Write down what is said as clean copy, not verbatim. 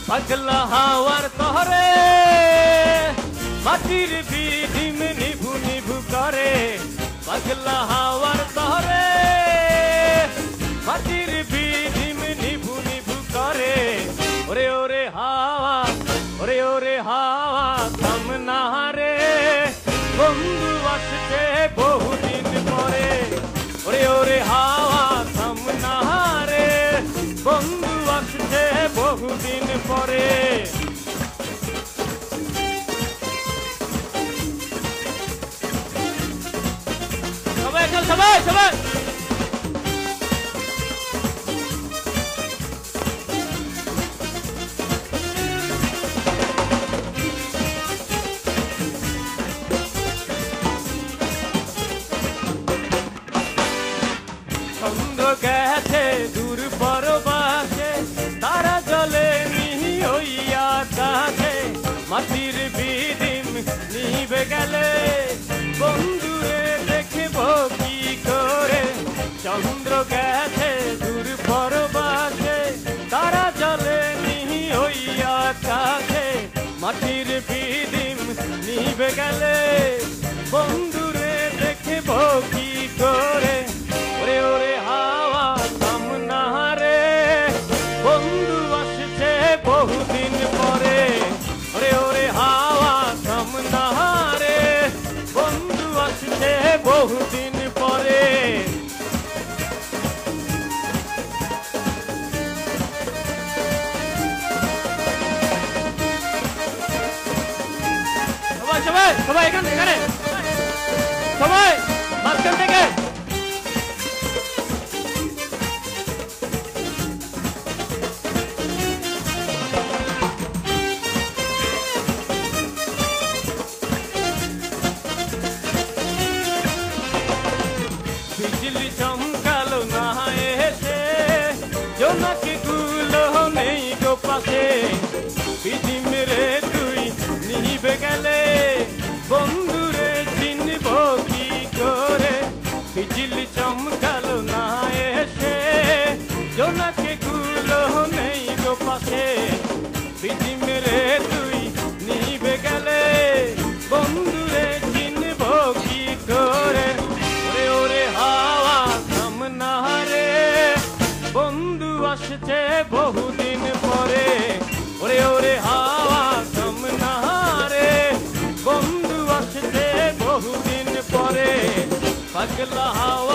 পাগলা হাওয়ার তহরে মাটির বিধিম নিভু নিভু করে পাগলা হাওয়ার তহরে মাটির বিধিম নিভু নিভু করে ওরে ওরে হাওয়া থাম না রে বন্ধু আসছে বহুদিন পরে ওরে ওরে হাওয়া থাম না রে বন্ধু আসছে বহুদিন পরে সবাই চল সবাই সবাই চন্দ্র গেছে দূর পরবাসে তারা জলে মিহি হইয়া কাছে মাটির বিদিম নিবে গেলে বন্ধুরে দেখব কি করে চন্দ্র গেছে দূর পরবাসে তারা জলে মিহি হইয়া কাছে মাটির বিদিম নিবে গেলে বন্ধুরে দেখব কি করে ওরে ওরে হাওয়া থাম না রে বন্ধু আসছে বহুদিন পরে ওরে ওরে হাওয়া থাম না রে বন্ধু আসছে বহুদিন পরে সবাই সবাই সবাই এখানে সবাই মাঝখান থেকে बिजली चमकालो ना एसे जोनाकी गुलो नेई गो पाशे बिधि मेरे तुई निभे गेले बंधुरे चिनबो की करे बिजली चमकालो ना एसे जोनाकी गुलो नेई गो पाशे बिधि मेरे तुई निभे गेले बंधुरे चिनबो की करे বন্ধু আসছে বহুদিন পরে ওরে ওরে হাওয়া থাম না রে বন্ধু আসছে বহুদিন পরে পাগলা হাওয়া